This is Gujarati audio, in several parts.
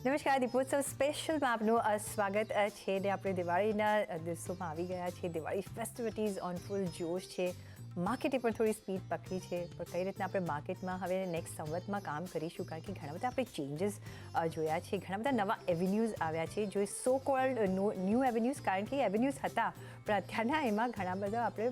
નમસ્કાર, દીપોત્સવ સ્પેશિયલમાં આપનું સ્વાગત છે ને આપણે દિવાળીના દિવસોમાં આવી ગયા છે. દિવાળી ફેસ્ટિવિટીઝ ઓન ફૂલ જોશ છે. માર્કેટે પણ થોડી સ્પીડ પકડી છે, પણ કઈ રીતના આપણે માર્કેટમાં હવે નેક્સ્ટ સંવતમાં કામ કરીશું, કારણ કે ઘણા બધા આપણે ચેન્જીસ જોયા છે, ઘણા બધા નવા એવન્યુઝ આવ્યા છે, જો સો કોલ્ડ ન્યૂ એવન્યુઝ, કારણ કે એવન્યુઝ હતા પણ અત્યારના એમાં ઘણા બધા આપણે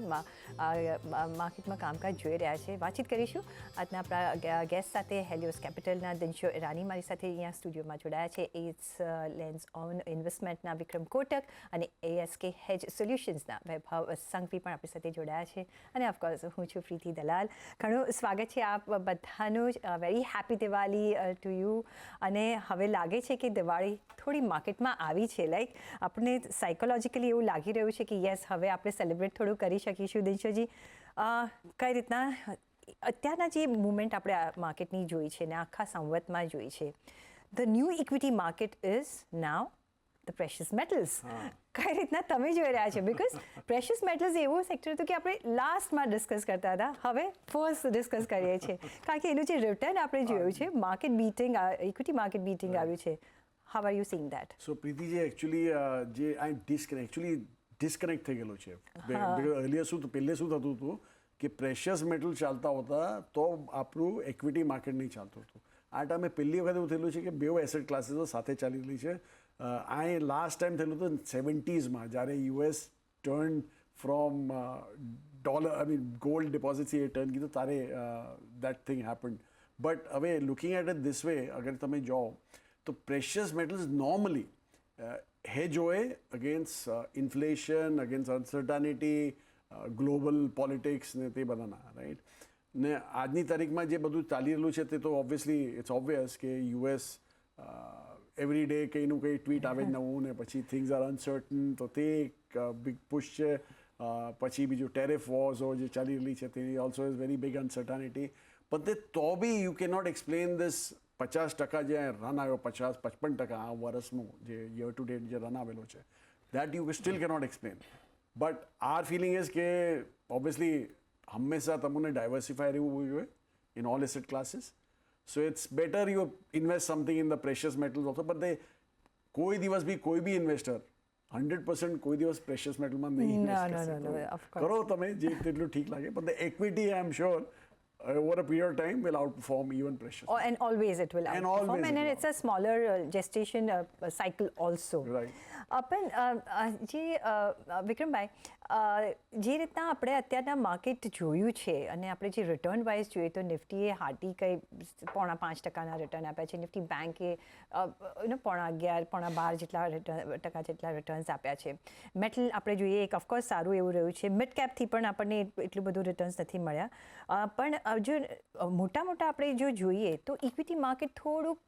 માર્કેટમાં કામકાજ જોઈ રહ્યા છે. વાતચીત કરીશું આજના આપણા ગેસ્ટ સાથે. હેલિયોસ કેપિટલના દિનશો ઈરાની મારી સાથે અહીંયા સ્ટુડિયોમાં જોડાયા છે. એસ લેન્સ ઓન ઇન્વેસ્ટમેન્ટના વિક્રમ કોટક અને ASK હેજ સોલ્યુશન્સના વૈભવ સંઘવી પણ આપણી સાથે જોડાયા છે. અને ઓફકોર્સ હું છું પ્રીતિ દલાલ. ઘણું સ્વાગત છે આપ બધાનું. Very happy Diwali to you. અને હવે લાગે છે કે દિવાળી થોડી માર્કેટમાં આવી છે. લાઈક આપણને સાયકોલોજીકલી એવું લાગી રહ્યું છે કે યસ, હવે આપણે સેલિબ્રેટ થોડું કરી શકીશું. દિનશોજી, કઈ રીતના અત્યારના જે મુવમેન્ટ આપણે માર્કેટની જોઈ છે ને આખા સંવતમાં જોઈ છે, the new equity market is now the precious metals. કઈ રીતના તમે જોઈ રહ્યા છો? બિકોઝ પ્રેશિયસ મેટલ્સ એવું સેક્ટર હતું કે આપણે લાસ્ટમાં ડિસ્કસ કરતા હતા, હવે ફર્સ્ટ ડિસ્કસ કરીએ છીએ, કારણ કે એનું જે રિટર્ન આપણે જોયું છે, market beating, equity market beating આવ્યું છે. How are you seeing that? So Preetiji, actually જે ડિસ્કનેક્ટ થઈ ગયેલું છે. પહેલે શું થતું હતું કે પ્રેશિયસ મેટલ ચાલતા હતા તો આપણું ઇક્વિટી માર્કેટ નહીં ચાલતું હતું. આ ટાઈમે પહેલી વખત એવું થયેલું છે કે બે એસેટ ક્લાસીસો સાથે ચાલી રહી છે. આ લાસ્ટ ટાઈમ થયેલું હતું 70s જ્યારે US ટર્ન ફ્રોમ ગોલ્ડ ડિપોઝિટ્સથી એ ટર્ન કીધું તારે દેટ થિંગ હેપન્ડ. બટ હવે looking at it this way, અગર તમે જાઓ તો પ્રેશિયસ મેટલ્સ નોર્મલી હેજ હોય against inflation, against uncertainty, global politics ને તે બધાના, રાઈટ. ને આજની તારીખમાં જે બધું ચાલી રહેલું છે તે તો ઓબ્વિયસલી ઇટ્સ ઓબ્વિયસ કે US એવરી ડે કંઈનું કંઈ ટ્વીટ આવે નવું, ને પછી થિંગ્સ આર અનસર્ટન, તો તે એક બિગ પુશ છે. પછી બીજું ટેરિફ વોર્સો જે ચાલી રહેલી છે તે also is very big uncertainty. પણ તે તો બી you can not explain this 50% જે રન આવ્યો, 55% આ વર્ષનું જે યર ટુ ડેટ જે રન આવેલો છે, that you still cannot explain. But our feeling is કે ઓબ્વિયસલી હંમેશા તમને ડાયવર્સિફાય રહેવું જોઈએ in all asset classes. So it's better you invest something in the precious metals also. But કોઈ દિવસ બી કોઈ બી ઇન્વેસ્ટર 100% કોઈ દિવસ પ્રેશિયસ મેટલમાં નહીં ઇન્વેસ્ટ કરો. તમે જે તેટલું ઠીક લાગે, પણ the equity I am sure over a period of time will outperform even precious. And always it will outperform, and it's a smaller gestation cycle also. Right. પણ જે વિક્રમભાઈ, જે રીતના આપણે અત્યારના માર્કેટ જોયું છે અને આપણે જે રિટર્ન વાઇઝ જોઈએ તો નિફ્ટીએ હાર્ટી કંઈ 0.5% રિટર્ન આપ્યા છે. નિફ્ટી બેંકે 0.11, 0.12 ટકા જેટલા રિટર્ન્સ આપ્યા છે. મેટલ આપણે જોઈએ એક ઓફકોર્સ સારું એવું રહ્યું છે. મિડ કેપથી પણ આપણને એટલું બધું રિટર્ન્સ નથી મળ્યા. પણ જો મોટા આપણે જો જોઈએ તો ઇક્વિટી માર્કેટ થોડુંક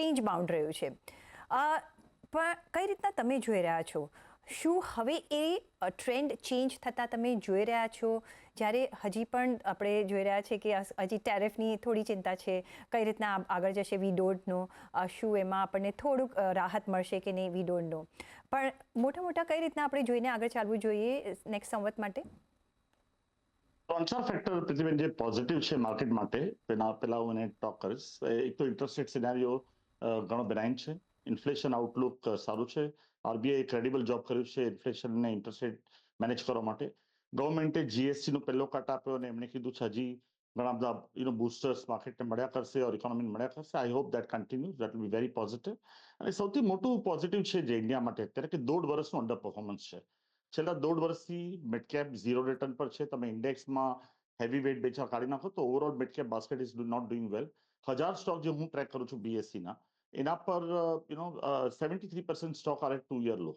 રેન્જ બાઉન્ડ રહ્યું છે. પણ કઈ રીતના તમે જોઈ રહ્યા છો? શું હવે એ ટ્રેન્ડ ચેન્જ થતાં તમે જોઈ રહ્યા છો? જ્યારે હજી પણ આપણે જોઈ રહ્યા છે કે હજી ટેરિફની થોડી ચિંતા છે, કઈ રીતના આગળ જશે વી ડોન્ટ નો. શું એમાં આપણને થોડુંક રાહત મળશે કે નહીં, વી ડોન્ટ નો. પણ મોટા કઈ રીતના આપણે જોઈને આગળ ચાલવું જોઈએ નેક્સ્ટ સંવત માટે? 3-4 ફેક્ટર પૃથ્વીબેન જે પોઝિટિવ છે માર્કેટ માટે, પહેલા હું એને ટોક કરીશ. એક તો ઇન્ટરેસ્ટ રેટ સિનારીઓ ઘણો બેનાઇન છે. ઇન્ફ્લેશન આઉટલુક સારું છે. આરબીઆઈ ક્રેડિબલ જોબ કર્યું છે ઇન્ફ્લેશનને ઇન્ટરેસ્ટ રેટ મેનેજ કરવા માટે. ગવર્મેન્ટે GST નો પહેલો કટ આપ્યો અને એમણે કીધું છે હજી ઘણા બધા બૂસ્ટર્સ માર્કેટને મળ્યા કરશે ઓર ઇકોનોમીને મળ્યા કરશે. I hope that continues. That will be very positive. અને સૌથી મોટું પોઝિટિવ છે જે ઇન્ડિયા માટે અત્યારે કે 1.5 વર્ષનું અંડર પરફોર્મન્સ છે. છેલ્લા 1.5 વર્ષથી મિડ કેપ ઝીરો રિટર્ન પર છે. તમે ઇન્ડેક્સમાં હેવી વેઇટ બેચા કાઢી નાખો તો overall mid cap basket is not doing well. 1000 stock જે હું ટ્રેક કરું છું BSEના, એના પર 73% stock are at 2-year low.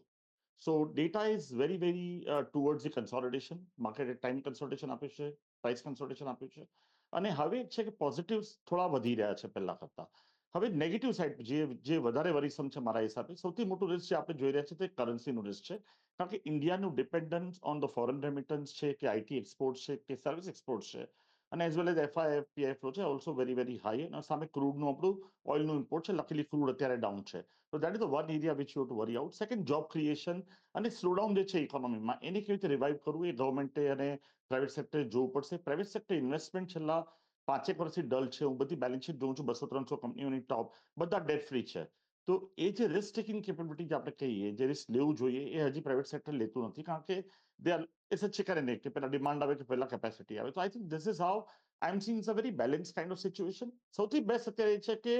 So data is very towards the consolidation. માર્કેટે ટાઈમ કન્સોલિડેશન આપ્યું છે, પ્રાઇસ કન્સોલિડેશન આપ્યું છે. અને હવે છે કે પોઝિટિવ્સ થોડા વધી રહ્યા છે પહેલા કરતા. હવે નેગેટિવ સાઇડ જે વધારે વરીસમ છે મારા હિસાબે, સૌથી મોટું રિસ્ક જે આપણે જોઈ રહ્યા છે તે કરન્સીનું રિસ્ક છે. કારણ કે ઇન્ડિયાનું dependence on the foreign remittance છે કે IT એક્સપોર્ટ છે કે સર્વિસ એક્સપોર્ટ છે, અને as well as FIF flow છે ઓલ્સો વેરી હાઈ. અને સામે ક્રૂડનું આપણું ઓઇલનું ઇમ્પોર્ટ છે. લકીલી ક્રૂડ અત્યારે ડાઉન છે. તો that is the one area which you two worry out. Second, job creation અને સ્લોડાઉન જે છે ઇકોનોમીમાં, એને કેવી રીતે રિવાઇવ કરવું એ ગવર્મેન્ટે અને પ્રાઇવેટ સેક્ટરે જોવું પડશે. પ્રાઇવેટ સેક્ટર ઇન્વેસ્ટમેન્ટ છેલ્લા 5 વર્ષથી ડલ છે. હું બધી બેલેન્સ શીટ જોઉં છું, 200-300 કંપનીઓની ટોપ, બધા ડેટ ફ્રી છે. તો એ જે રિસ્ક ટેકિંગ કેપેબિલિટી આપણે કહીએ, જે રિસ્ક લેવું જોઈએ, એ હજી પ્રાઇવેટ સેક્ટર લેતું નથી, કારણ કે they are it's a chicken and egg, કે પહેલા ડિમાન્ડ આવે કે પહેલા કેપેસિટી આવે. તો I think this is how I am seeing a very balance kind of situation. સૌથી બેસ્ટ અત્યારે એ છે કે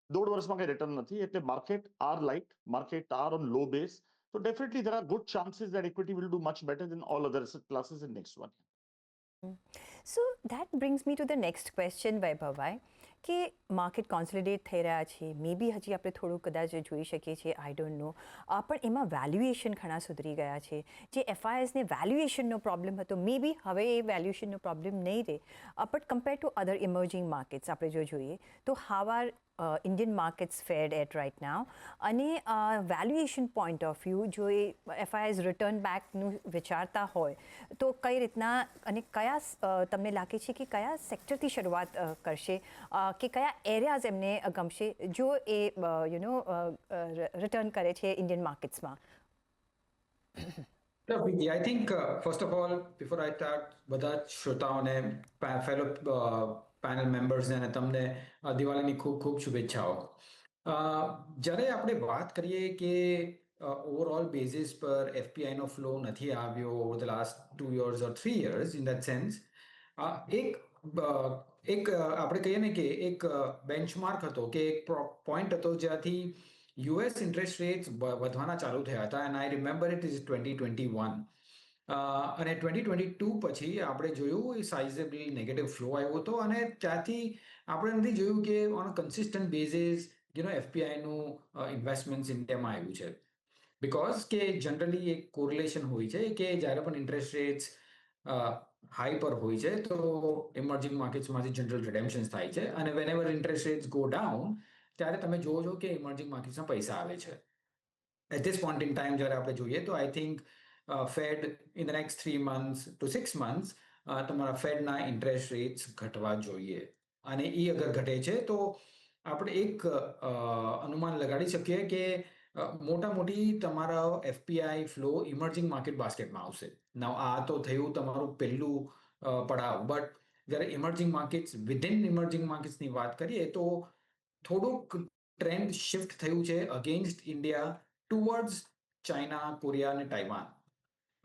1.5 વર્ષમાં કઈ રિટર્ન નથી, એટલે market are light, market are on low base. So definitely there are good chances that equity will do much better than all other asset classes in next 1 year. So that brings me to the next question Vaibhavbhai, કે માર્કેટ કોન્સોલિડેટ થઈ રહ્યા છે, મે બી હજી આપણે થોડું કદાચ જોઈ શકીએ છીએ, આઈ ડોન્ટ નો, પણ એમાં વેલ્યુએશન ઘણા સુધરી ગયા છે. જે એફઆઈએસને વેલ્યુએશનનો પ્રોબ્લેમ હતો, મે બી હવે એ વેલ્યુએશનનો પ્રોબ્લેમ નહીં રહે, but compare to other emerging markets આપણે જો જોઈએ તો how are Indian markets fared at right now, અને વેલ્યુએશન પોઈન્ટ ઓફ વ્યૂ જો એ એફઆઈએસ રિટર્ન બેકનું વિચારતા હોય તો કઈ રીતના અને કયા તમને લાગે છે કે કયા સેક્ટરથી શરૂઆત કરશે, કે કયા એરિયાઝ એમને ગમશે જો એ રિટર્ન કરે છે Indian માર્કેટ્સમાં? I think, first of all, before I start, બધા જ શ્રોતાઓને, fellow પેનલ મેમ્બર્સને અને તમને દિવાળીની ખૂબ ખૂબ શુભેચ્છાઓ. જ્યારે આપણે વાત કરીએ કે ઓવરઓલ બેઝિસ પર એફપીઆઈનો ફ્લો નથી આવ્યો over the last 2 years or 3 years in that sense, એક આપણે કહીએ ને કે એક બેન્ચમાર્ક હતો, કે એક પોઈન્ટ હતો જ્યાંથી યુએસ ઇન્ટરેસ્ટ રેટ્સ વધવાના ચાલુ થયા હતા, and I remember it is 2021. અને 2022 પછી આપણે જોયું એ સાઇઝેબલ નેગેટિવ ફ્લો આવ્યો હતો, અને ત્યાંથી આપણે નથી જોયું કે ઓન અ કન્સિસ્ટન્ટ બેઝિસ એફપીઆઈનું ઇન્વેસ્ટમેન્ટ ઇન્ડિયામાં આવ્યું છે. બિકોઝ કે જનરલી એક કોરિલેશન હોય છે કે જ્યારે પણ ઇન્ટરેસ્ટ રેટ્સ હાઈ પર હોય છે તો ઇમર્જિંગ માર્કેટ્સમાંથી જનરલ રિડેમ્પશન્સ થાય છે, અને વેનેવર ઇન્ટરેસ્ટ રેટ્સ ગો ડાઉન ત્યારે તમે જોવો છો કે ઇમર્જિંગ માર્કેટ્સમાં પૈસા આવે છે. At this point in time જ્યારે આપણે જોઈએ તો I think Fed in the next 3 months to 6 months તમારા ફેડના ઇન્ટરેસ્ટ રેટ્સ ઘટવા જોઈએ, અને એ અગર ઘટે છે તો આપણે એક અનુમાન લગાડી શકીએ કે મોટા મોટી તમારા એફપીઆઈ ફ્લો ઇમર્જિંગ માર્કેટ બાસ્કેટમાં આવશે. નાવ આ તો થયું તમારું પહેલું પડાવ, બટ જ્યારે ઇમર્જિંગ માર્કેટ્સ વિધિન ઇમર્જિંગ માર્કેટ્સની વાત કરીએ તો થોડુંક ટ્રેન્ડ શિફ્ટ થયું છે against India towards China, Korea અને તાઇવાન.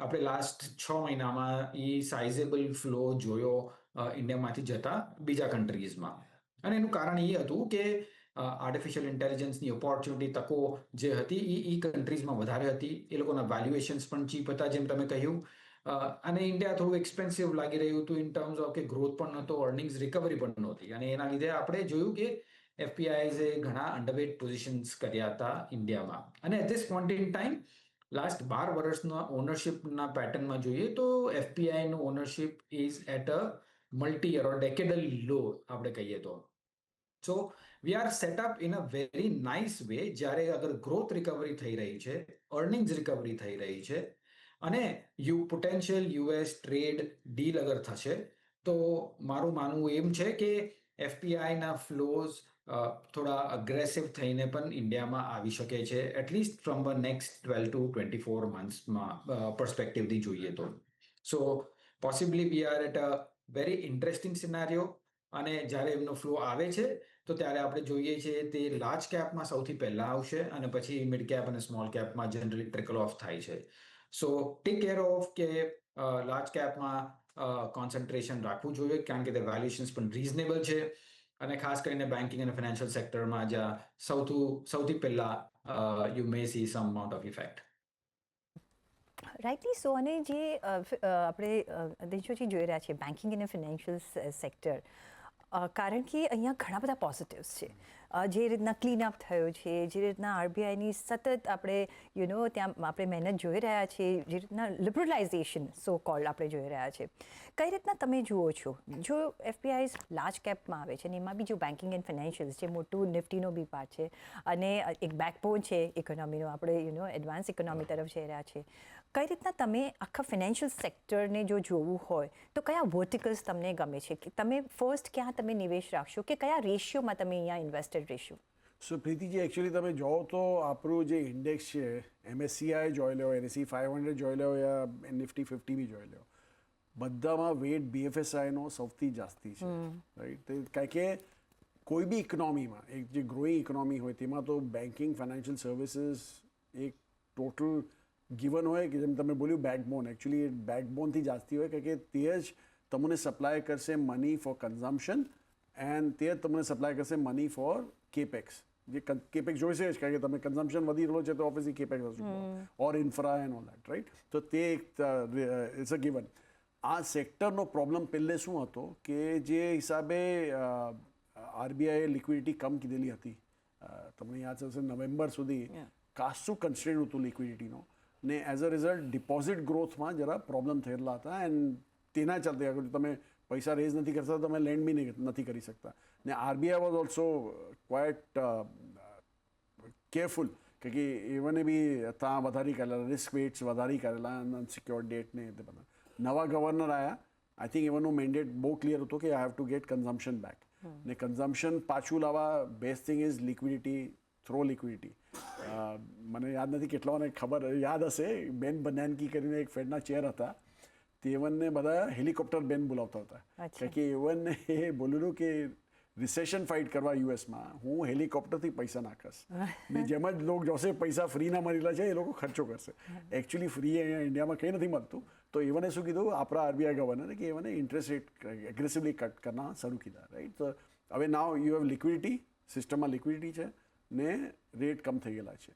આપણે લાસ્ટ 6 મહિનામાં એ સાઇઝેબલ ફ્લો જોયો ઇન્ડિયામાંથી જતા બીજા કન્ટ્રીઝમાં, અને એનું કારણ એ હતું કે આર્ટિફિશિયલ ઇન્ટેલિજન્સની ઓપોર્ચ્યુનિટી, તકો જે હતી એ કન્ટ્રીઝમાં વધારે હતી, એ લોકોના વેલ્યુએશન્સ પણ ચીપ હતા જેમ તમે કહ્યું, અને ઇન્ડિયા થોડું એક્સપેન્સિવ લાગી રહ્યું હતું ઇન ટર્મ્સ ઓફ કે ગ્રોથ પણ નહોતો, અર્નિંગ્સ રિકવરી પણ નહોતી, અને એના લીધે આપણે જોયું કે એફપીઆઈએ ઘણા અંડરવેટ પોઝિશન્સ કર્યા હતા ઇન્ડિયામાં. અને at this point in time last 12 વર્ષના ઓનરશિપના પેટર્નમાં જોઈએ તો એફપીઆઈનું ownership is at a multi year or decadal low આપણે કહીએ તો. So we are set up in a very nice way, જ્યારે અગર ગ્રોથ રિકવરી થઈ રહી છે, અર્નિંગ્સ રિકવરી થઈ રહી છે, અને પોટેન્શિયલ યુએસ ટ્રેડ ડીલ અગર થશે તો મારું માનવું એમ છે કે એફપીઆઈના ફ્લોઝ થોડા અગ્રેસિવ થઈને પણ ઇન્ડિયામાં આવી શકે છે, at least from the next 12 to 24 monthsમાં પર્સપેક્ટિવથી જોઈએ તો. So possibly we are at a very interesting scenario, અને જ્યારે એમનો ફ્લો આવે છે તો ત્યારે આપણે જોઈએ છીએ તે લાર્જ કેપમાં સૌથી પહેલા આવશે, અને પછી મિડ કેપ અને સ્મોલ કેપમાં જનરલી ટ્રિકલ ઓફ થાય છે. સો ટેક કેર ઓફ કે લાર્જ કેપમાં કોન્સન્ટ્રેશન રાખવું જોઈએ, કારણ કે તે વેલ્યુએશન્સ પણ રીઝનેબલ છે, અને ખાસ કરીને બેન્કિંગ અને ફાઇનાન્શિયલ સેક્ટરમાં જ્યાં સૌથી પહેલા you may see some amount of effect. Rightly so. અને જે આપણે દેશોથી જોઈ રહ્યા છીએ બેન્કિંગ અને ફિનાન્શિયલ સેક્ટર, કારણ કે અહીંયા ઘણા બધા પોઝિટિવ્સ છે. જે રીતના ક્લીનઅપ થયો છે, જે રીતના આરબીઆઈની સતત આપણે ત્યાં આપણે મહેનત જોઈ રહ્યા છીએ, જે રીતના લિબરલાઇઝેશન સો કોલ્ડ આપણે જોઈ રહ્યા છે, કઈ રીતના તમે જુઓ છો જો એફપીઆઈ લાર્જ કેપમાં આવે છે, અને એમાં બી જો બેન્કિંગ એન્ડ ફિનાન્શિયલ્સ જે મોટું નિફ્ટીનો બી પાર્ટ છે, અને એક બેકબોન છે ઇકોનોમીનો, આપણે એડવાન્સ ઇકોનોમી તરફ જઈ રહ્યા છે, કઈ રીતના તમે આખા ફિનાન્શિયલ સેક્ટરને જો જોવું હોય તો કયા વર્ટિકલ્સ તમને ગમે છે, કે તમે ફર્સ્ટ ક્યાં તમે નિવેશ રાખશો, કે કયા રેશિયોમાં તમે અહીંયા ઇન્વેસ્ટેડ રહેશો? સો પ્રીતિજી, એકચ્યુઅલી તમે જોવો તો આપણું જે ઇન્ડેક્સ છે, એમએસસીઆઈ જોઈ લો, NSE 500 જોઈ લો, યા નિફ્ટી 50 બી જોઈ લો, બધામાં વેટ BFSI નો સૌથી જાસ્તી છે, રાઈટ? કારણ કે કોઈ બી ઇકોનોમીમાં, એક જે ગ્રોઈંગ ઇકોનોમી હોય તેમાં તો બેન્કિંગ, ફાઇનાન્શિયલ સર્વિસીસ એક ટોટલ ગિવન હોય કે જેમ તમે બોલ્યું બેકબોન, એકચ્યુઅલી એ બેકબોનથી જાસ્તી હોય, કારણ કે તે જ તમને સપ્લાય કરશે મની ફોર કન્ઝમ્પશન એન્ડ તે જ તમને સપ્લાય કરશે મની ફોર કેપેક્સ. જે કેપેક્સ જોઈશે જ, કારણ કે તમે કન્ઝમ્પશન વધી રહ્યો છે તો ઓબ્વિયસલી કેપેક્સ હશે or infra and all that, right? તો તે એક ઇટ્સ અ ગિવન. આ સેક્ટરનો પ્રોબ્લેમ પહેલે શું હતો કે જે હિસાબે RBIએ લિક્વિડિટી કમ કીધેલી હતી, તમને યાદ હશે નવેમ્બર સુધી ખાસું કન્સ્ટ્રેન્ટ હતું લિક્વિડિટીનો, ને એઝ અ રિઝલ્ટ ડિપોઝિટ ગ્રોથમાં જરા પ્રોબ્લેમ થયેલા હતા એન્ડ તેના ચાલતે આગળ તમે પૈસા રેઝ નથી કરતા તમે લેન્ડ બી નથી કરી શકતા. ને RBI was also quite careful કે એવને બી ત્યાં વધારી કરેલા રિસ્ક વેટ્સ વધારી કરેલા અનસિક્યોર ડેટ ને તે બધા. નવા ગવર્નર આવ્યા, આઈ થિંક એવાનો મેન્ડેટ બહુ ક્લિયર હતો કે I have to gate consumption back. ને કન્ઝમ્પશન પાછું લાવવા best thing is liquidity, throw liquidity. મને યાદ નથી કેટલાઓને ખબર યાદ હશે, બેન બનાનકી કરીને એક ફેડના ચેર હતા, તેવનને બધા હેલિકોપ્ટર બેન બોલાવતા હતા, કારણ કે એવનને એ બોલેલું કે રિસેશન ફાઇટ કરવા યુએસમાં હું હેલિકોપ્ટરથી પૈસા નાખીશ, ને જેમ જ લોકો જોશે પૈસા ફ્રીના મળેલા છે એ લોકો ખર્ચો કરશે. એકચ્યુઅલી ફ્રી અહીંયા ઇન્ડિયામાં કંઈ નથી મળતું. તો એવને શું કીધું આપણા RBI ગવર્નરે કે એવને ઇન્ટરેસ્ટ રેટ એગ્રેસિવલી કટ કરના શરૂ કીધા, રાઈટ? તો હવે નાવ યુ હેવ લિક્વિડિટી, સિસ્ટમમાં લિક્વિડિટી છે ને રેટ કમ થઈ ગયેલા છે.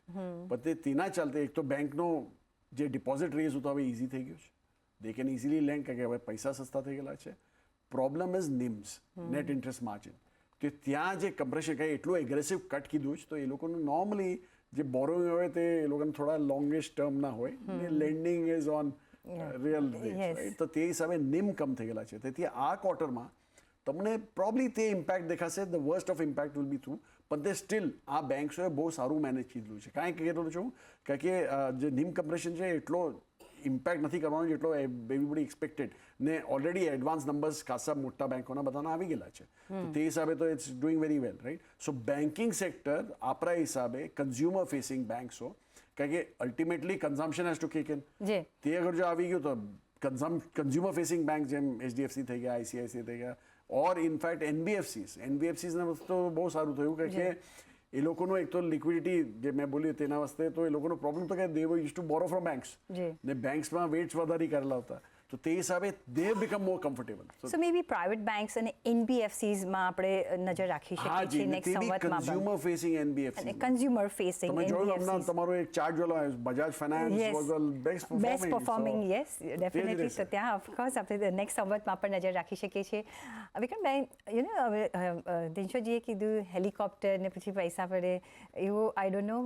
પણ તેના ચાલતે એક તો બેંકનો જે ડિપોઝિટ રેઝ હતો હવે ઇઝી થઈ ગયો છે, દે કેન ઇઝીલી લેન્ડ, કારણ કે હવે પૈસા સસ્તા થઈ ગયેલા છે. Problem is NIMs, net interest margin. કે ત્યાં જે કમ્પ્રેશન કંઈ એટલું એગ્રેસિવ કટ કીધું છે તો એ લોકોનું નોર્મલી જે બોરોઈંગ હોય તે એ લોકોને થોડા લોંગેસ્ટ ટર્મના હોય, ને landing is on real rate, right? તો તે હિસાબે નિમ કમ થઈ ગયેલા છે. તેથી આ ક્વાર્ટરમાં તમને પ્રોબ્લી તે ઇમ્પેક્ટ દેખાશે, the worst of impact will be through, પણ તે સ્ટીલ આ બેંક્સોએ બહુ સારું મેનેજ કીધું છે. કાંઈ કહેતો છું કારણ કે જે નિમ કમ્પ્રેશન છે એટલો ઇમ્પેક્ટ નથી કરવાનો જેટલો એવરીબડી એક્સપેક્ટેડ, ને ઓલરેડી એડવાન્સ નંબર્સ ખાસા મોટા બેંકોના બધાના આવી ગયેલા છે. તો તે હિસાબે તો it's doing very well, right? So banking sector આપણા હિસાબે કન્ઝ્યુમર ફેસિંગ બેંક્સો, કારણ કે ultimately consumption has to kick in. તે અગર જો આવી ગયું તો કન્ઝ્યુમર ફેસિંગ બેંક જેમ HDFC થઈ ગયા, ICICI થઈ ગયા, ઓર ઇનફેક્ટ NBFCsને તો બહુ સારું થયું, કારણ કે એ લોકોનું એક તો લિક્વિડિટી જે મેં બોલ્યું તેના વાસ્તે તો એ લોકોનો પ્રોબ્લેમ તો કે they use to borrow from banks, ને બેંક્સમાં વેટ્સ વધારી કરેલા હતા, તો તે હિસાબે they become more comfortable. So maybe private banks અને NBFCsમાં આપણે નજર રાખી શકીએ છીએ નેક્સ્ટ સંવતમાં. કન્ઝ્યુમર ફેસિંગ NBFC અને કન્ઝ્યુમર ફેસિંગ તમે જોયું હમણાં તમારો એક ચાર્ટ જોલો Bajaj finance was the best performing. Yes definitely. તો ત્યાં ઓફકોર્સ આપણે નેક્સ્ટ સંવતમાં પણ નજર રાખી શકીએ છીએ. વિક્રમભાઈ, હવે દિનશોજીએ કીધું હેલિકોપ્ટર ને પછી પૈસા પડે એવું આઈ ડોન્ટ નો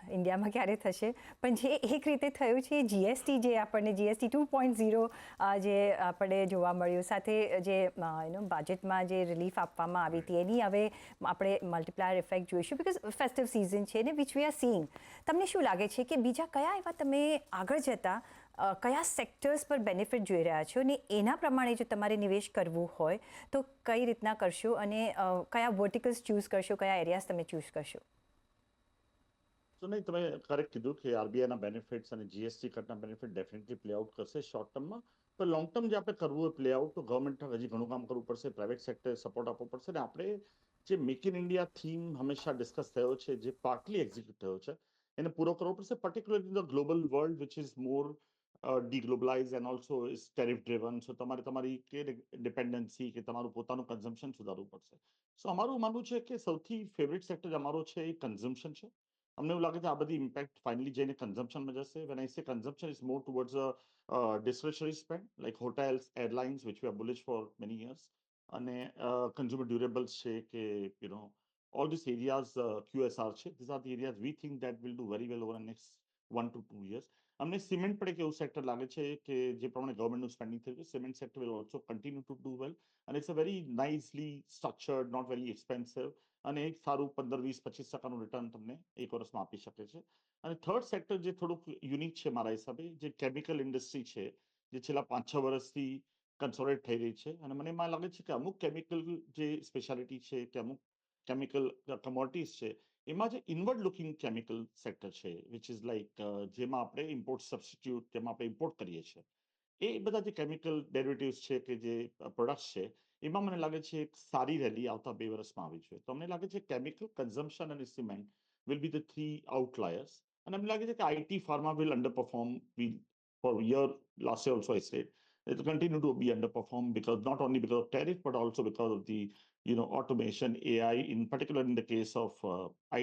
ઇન્ડિયામાં ક્યારે થશે, પણ જે એક રીતે થયું છે GST, જે આપણને GST 2.0 જે આપણે જોવા મળ્યું, સાથે જે બજેટમાં જે રિલીફ આપવામાં આવી હતી એની હવે આપણે મલ્ટીપ્લાયર ઇફેક્ટ જોઈશું, બિકોઝ ફેસ્ટિવ સિઝન છે ને વિચ વી આર સીઈંગ. તમને શું લાગે છે કે બીજા કયા એવા તમે આગળ જતા કયા સેક્ટર્સ પર બેનિફિટ જોઈ રહ્યા છો, અને એના પ્રમાણે જો તમારે નિવેશ કરવું હોય તો કઈ રીતના કરશો, અને કયા વર્ટિકલ્સ ચૂઝ કરશો, કયા એરિયાઝ તમે ચૂઝ કરશો? તો નહીં, તમે કરેક્ટ કીધું કે RBIના બેનિફિટ્સ અને GST કટના બેનિફિટ ડેફિનેટલી પ્લે આઉટ કરશે શોર્ટ ટર્મમાં. પણ લોંગ ટર્મ જે આપણે કરવું હોય પ્લે આઉટ, તો ગવર્મેન્ટ હજી ઘણું કામ કરવું પડશે, પ્રાઇવેટ સેક્ટરે સપોર્ટ આપવો પડશે. ને આપણે જે મેક ઇન ઇન્ડિયા થીમ હંમેશા ડિસ્કસ થયો છે, જે પાર્ટલી એક્ઝિક્યુટ થયો છે, એને પૂરો કરવો પડશે, particularly in the global world which is more deglobalize and also is tariff driven. સો તમારે તમારી કે ડિપેન્ડન્સી કે તમારું પોતાનું કન્ઝમ્પશન સુધારવું પડશે. સો અમારું માનવું છે કે સૌથી ફેવરિટ સેક્ટર અમારો છે એ કન્ઝમ્પશન છે. અમને એવું લાગે છે આ બધી ઇમ્પેક્ટ ફાઇનલી જઈને કન્ઝમ્પશનમાં જશે. વેન આઈ સે consumption is more towards discretionary spend like hotels, airlines, which we are bullish for many years, અને consumer durables છે કે all these areas, QSR છે, these are the areas we think that will do very well over the next 1 to 2 years. અમને સિમેન્ટ પણ એક એવું સેક્ટર લાગે છે કે જે પ્રમાણે ગવર્મેન્ટનું સ્પેન્ડિંગ થયું છે, cement sector will also continue to do well, and it's a very nicely structured, not very expensive, અને એક સારું 15-20-25% રિટર્ન તમને એક વર્ષમાં આપી શકે છે. અને થર્ડ સેક્ટર જે થોડુંક યુનિક છે મારા હિસાબે, જે કેમિકલ ઇન્ડસ્ટ્રી છે, જે છેલ્લા 5-6 વર્ષથી કન્સોલિડેટ થઈ રહી છે, અને મને એમાં લાગે છે કે અમુક કેમિકલ જે સ્પેશિયાલિટી છે કે અમુક કેમિકલ કમોડિટીઝ છે, એમાં જે ઇનવર્ડ લુકિંગ કેમિકલ સેક્ટર છે, વિચ ઇઝ લાઈક જેમાં આપણે ઇમ્પોર્ટ સબસ્ટિટ્યુટ, જેમાં આપણે ઇમ્પોર્ટ કરીએ છીએ, એ બધા જે કેમિકલ ડેરિવેટિવ્સ છે કે જે પ્રોડક્ટ્સ છે એમાં મને લાગે છે એક સારી રેલી આવતા 2 વર્ષમાં આવી છે. તો અમને લાગે છે કેમિકલ કન્ઝમ્પશન અને cement will be the 3 outliers. અને અમને લાગે છે કે IT pharma will underperform for year last year also I said it will continue to be underperformed because not only because of tariff but also because of the automation AI in particular in the case of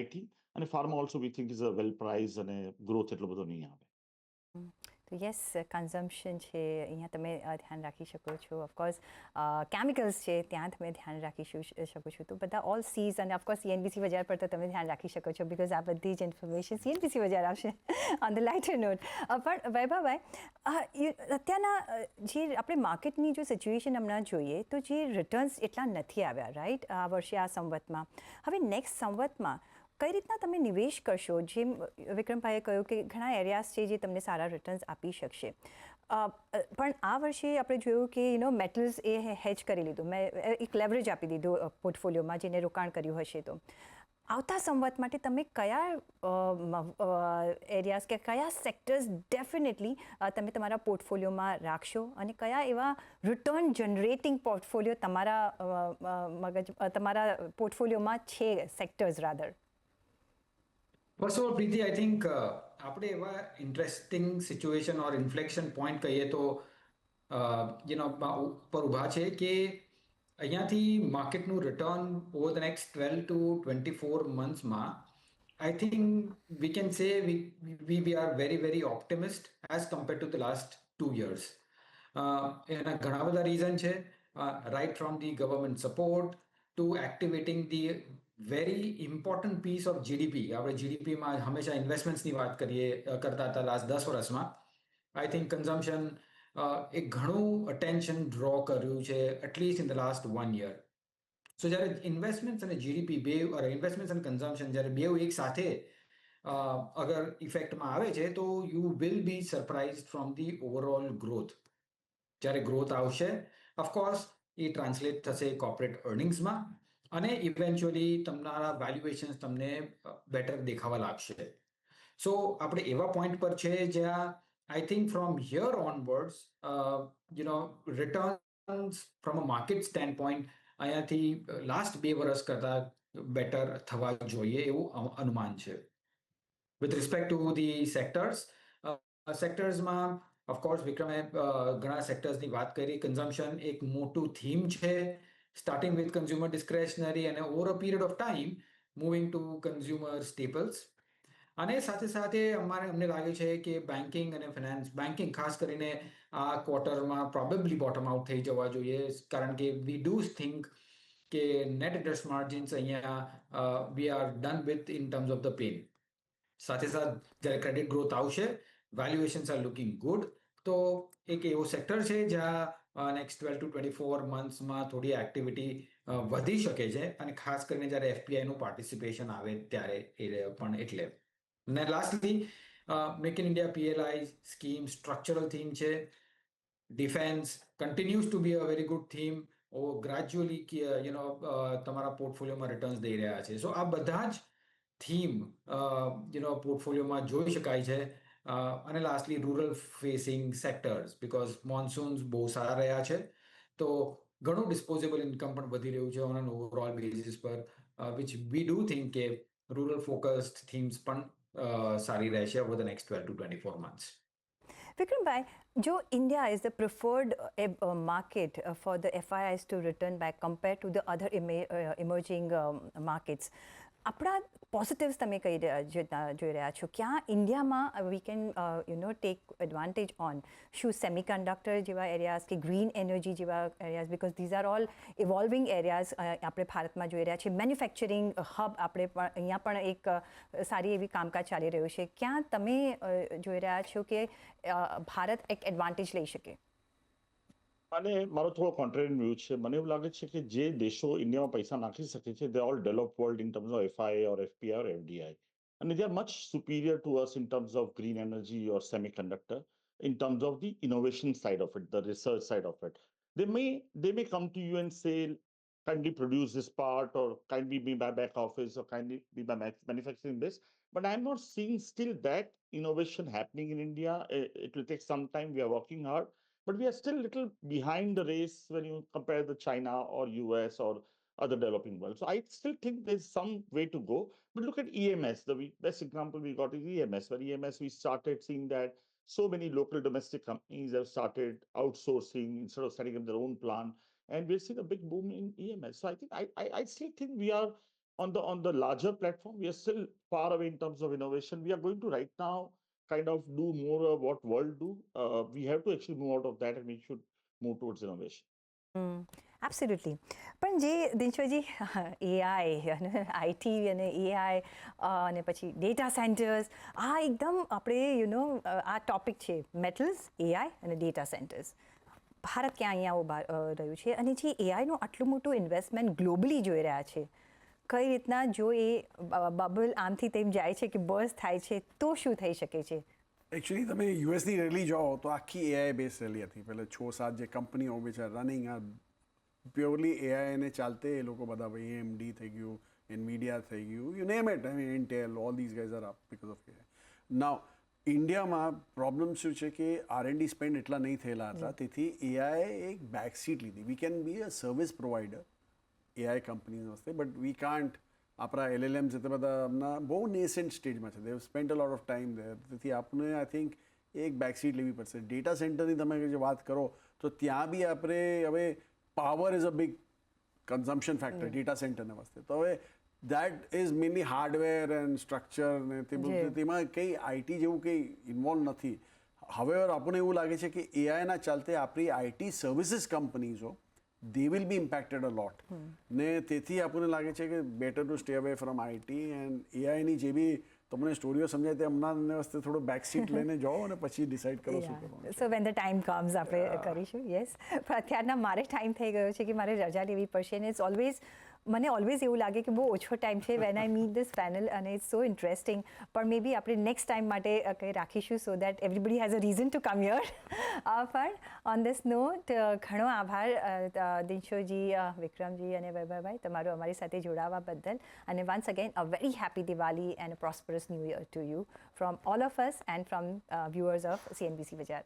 IT and pharma also we think is a well priced and a growth એટલો બધો નહીં આવે. તો યસ કન્ઝમ્પશન છે અહીંયા તમે ધ્યાન રાખી શકો છો ઓફકોર્સ કેમિકલ્સ છે ત્યાં તમે ધ્યાન રાખી શકો છો તો બધા ઓલ સીઝ અને ઓફકોર્સ સીએનબીસી બજાર પર તો તમે ધ્યાન રાખી શકો છો બિકોઝ આ બધી જ ઇન્ફોર્મેશન સીએનબીસી બજાર આવશે ઓન ધ લાઇટર નોટ. પણ વૈભવભાઈ અત્યારના જે આપણે માર્કેટની જો સિચ્યુએશન હમણાં જોઈએ તો જે રિટર્ન્સ એટલા નથી આવ્યા રાઈટ આ વર્ષે આ સંવતમાં. હવે નેક્સ્ટ સંવતમાં કઈ રીતના તમે નિવેશ કરશો? જેમ વિક્રમભાઈએ કહ્યું કે ઘણા એરિયાઝ છે જે તમને સારા રિટર્ન્સ આપી શકશે, પણ આ વર્ષે આપણે જોયું કે મેટલ્સ એ હેજ કરી લીધું, મેં એક લેવરેજ આપી દીધું પોર્ટફોલિયોમાં જેને રોકાણ કર્યું હશે. તો આવતા સંવત માટે તમે કયા એરિયાઝ કે કયા સેક્ટર્સ ડેફિનેટલી તમે તમારા પોર્ટફોલિયોમાં રાખશો અને કયા એવા રિટર્ન જનરેટિંગ પોર્ટફોલિયો તમારા પોર્ટફોલિયોમાં છે, sectors rather? First of all, Preeti, I think આપણે એવા interesting situation or inflection point કહીએ તો ઉપર ઊભા છે કે અહીંયાથી માર્કેટનું return over the next 12 to 24 મંથ્સમાં I think we can say we are very optimist as compare to the last 2 years. એના ઘણા બધા રીઝન છે, right from the government support to activating the very important piece of GDP. આપણે જીડીપીમાં હંમેશા ઇન્વેસ્ટમેન્ટ્સની વાત કરતા હતા લાસ્ટ 10 વર્ષમાં. આઈ થિંક કન્ઝમ્પશન એક ઘણું અટેન્શન ડ્રો કર્યું છે at least in the last 1 year. સો જ્યારે ઇન્વેસ્ટમેન્ટ્સ અને જીડીપી બે ઇન્વેસ્ટમેન્ટ્સ અને કન્ઝમ્પશન જ્યારે બે એક સાથે અગર ઇફેક્ટમાં આવે છે તો you will be surprise from the overall growth. જ્યારે ગ્રોથ આવશે ઓફકોર્સ એ ટ્રાન્સલેટ થશે કોર્પોરેટ અર્નિંગ્સમાં અને ઇવેન્ચ્યુઅલી તમારા વેલ્યુએશન્સ તમને બેટર દેખાવા લાગશે. સો આપણે એવા પોઈન્ટ પર છે જ્યાં I think from here onwards returns from a market standpoint અહીંયાથી લાસ્ટ 2 વર્ષ કરતાં બેટર થવા જોઈએ એવું અનુમાન છે. વિથ રિસ્પેક્ટ ટુ ધી સેક્ટર્સમાં ઓફકોર્સ વિક્રમે ઘણા સેક્ટર્સની વાત કરી. કન્ઝમ્પશન એક મોટું થીમ છે, starting with consumer discretionary and over a period of time moving to consumer staples. અને સાથે સાથે અમને લાગે છે કે બેન્કિંગ અને ફાઇનાન્સ, બેન્કિંગ ખાસ કરીને આ ક્વાર્ટરમાં પ્રોબેબલી બોટમ આઉટ થઈ જવા જોઈએ, કારણ કે વી ડુ થિંક કે નેટ ઇન્ટરેસ્ટ માર્જિન્સ અહીંયા we are done with in terms of the pen. સાથે સાથે જ્યારે ક્રેડિટ ગ્રોથ આવશે, વેલ્યુએશન્સ આર લુકિંગ ગુડ. તો એક એવો સેક્ટર છે જ્યાં નેક્સ્ટ 12 to 24 મંથ્સમાં થોડી એક્ટિવિટી વધી શકે છે, અને ખાસ કરીને જ્યારે એફપીઆઈનું પાર્ટિસિપેશન આવે ત્યારે પણ. એટલે અને lastly make in India PLI scheme structural theme છે. Defence continues to be a very good theme. Gradually તમારા પોર્ટફોલિયોમાં રિટર્ન્સ દઈ રહ્યા છે. સો આ બધા જ થીમ પોર્ટફોલિયોમાં જોઈ શકાય છે. અને lastly rural facing sectors, because monsoons બહુ સારા રહ્યા છે તો ઘણું ડિસ્પોઝેબલ ઇન્કમ પણ વધી રહ્યું છે ઓન એન ઓવરઓલ બેસિસ પર, વિચ વી ડુ થિંક કે રૂરલ ફોકસ્ડ થીમ્સ પણ સારી રહેશે over the next 12 to 24 months. Vikram, jo India is the preferred market for the FIIs to return back compared to the other emerging markets. આપણા પોઝિટિવ્સ તમે કઈ જોઈ રહ્યા છો? ક્યાં ઇન્ડિયામાં we can take advantage on? શું સેમિકન્ડક્ટર જેવા એરિયાઝ કે ગ્રીન એનર્જી જેવા areas, because these are all evolving areas આપણે ભારતમાં જોઈ રહ્યા છીએ. મેન્યુફેક્ચરિંગ હબ આપણે પણ અહીંયા પણ એક સારી એવી કામકાજ ચાલી રહ્યું છે. ક્યાં તમે જોઈ રહ્યા છો કે ભારત એક એડવાન્ટેજ લઈ શકે? અને મારો થોડો કોન્ટ્રેરી વ્યૂ છે. મને એવું લાગે છે કે જે દેશો ઇન્ડિયામાં પૈસા નાખી શકે છે, they all develop world in terms of FII or FPI or FDI. And they are much superior to us in terms of green energy or semiconductor, in terms of the innovation side of it, the research side of it. They may come to you and say, kindly produce this part, or kindly be my back office, or kindly be my manufacturing this. But I'm not seeing still that innovation happening in India. It will take some time. We are working hard. but we are still a little behind the race when you compare the China or US or other developing world. So I still think there's some way to go. But look at EMS. Best example we got is EMS. Where EMS, we started seeing that so many local domestic companies have started outsourcing instead of setting up their own plant, and we're seeing a big boom in EMS. So I think I still think we are on the larger platform. We are still far away in terms of innovation. We are going to right now kind of do more of what world do. We have to actually move out of that, and we should move towards innovation. Absolutely. પણ જે દિનશોજી એઆઈ અને આઈટી અને એઆઈ અને પછી ડેટા સેન્ટર્સ, આ એકદમ આપણે આ ટોપિક છે, મેટલ્સ, એઆઈ અને ડેટા સેન્ટર્સ. ભારત ક્યાં અહીંયા ઊભા રહ્યું છે, અને જે એઆઈનું આટલું મોટું ઇન્વેસ્ટમેન્ટ ગ્લોબલી જોઈ રહ્યા છે, કઈ રીતના જો એ બબલ આમથી તેમ જાય છે કે બર્સ્ટ થાય છે તો શું થઈ શકે છે? એકચ્યુઅલી તમે યુએસની રેલી જાઓ તો આખી એઆઈ બેઝ રેલી હતી. પહેલાં 6-7 જે કંપનીઓ વિચ આર રનિંગ આ પ્યોરલી એઆઈને ચાલતે, એ લોકો બધા AMD થઈ ગયું, એનવીડિયા થઈ ગયું, you name it, Intel, all these guys are up because of AI. Now ઇન્ડિયામાં પ્રોબ્લેમ શું છે કે R&D સ્પેન્ડ એટલા નહીં થયેલા હતા, તેથી એઆઈ એક બેક સીટ લીધી. We can be a service provider AI companies વસ્તે, બટ વી કાન્ટ. આપણા LLMs તે બધા હમણાં બહુ નેસેન્ટ સ્ટેજમાં છે. They have spent a lot of time there. તેથી આપણે આઈ થિંક એક બેકસીટ લેવી પડશે. ડેટા સેન્ટરની તમે જે વાત કરો તો ત્યાં બી આપણે હવે power is a big consumption factor data સેન્ટરના વાસ્તે. તો હવે that is mainly hardware and structure ને તે બધું, તેમાં કંઈ આઈટી જેવું કંઈ ઇન્વોલ્વ નથી. હવે આપણને એવું લાગે છે કે એઆઈના ચાલતે આપણી આઈટી સર્વિસીસ કંપનીઝો they will be impacted a lot. ને તેથી આપણને લાગે છે કે better to stay away from IT and એઆઈની જે બી તમને સ્ટોરીઓ સમજાય તે હમણાં વસ્તે થોડો બેક સીટ લઈને જાઓ અને પછી ડિસાઇડ કરો શું કરવાનું. So when the time comes આપણે કરીશું. યસ, પણ અત્યારના મારે ટાઈમ થઈ ગયો છે કે મારે રજા લેવી પડશે. અને ઇટ્સ ઓલવેઝ મને ઓલવેઝ એવું લાગે કે બહુ ઓછો ટાઈમ છે when I meet this panel, અને ઇટ્સ સો ઇન્ટરેસ્ટિંગ. પણ મે બી આપણે નેક્સ્ટ ટાઈમ માટે કંઈ રાખીશું so that everybody has a reason to come here. પણ ઓન ધીસ નોટ ઘણો આભાર દિનશોજી, વિક્રમજી અને વૈભવભાઈ, તમારું અમારી સાથે જોડાવા બદલ. અને once again a very happy Diwali and prosperous new year to you from all of us and from viewers of CNBC બજાર.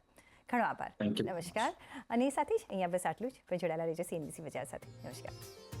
ઘણો આભાર. નમસ્કાર. અને એ સાથે જ અહીંયા બસ આટલું જ. પણ જોડાયેલા રહેજો CNBC બજાર સાથે. નમસ્કાર.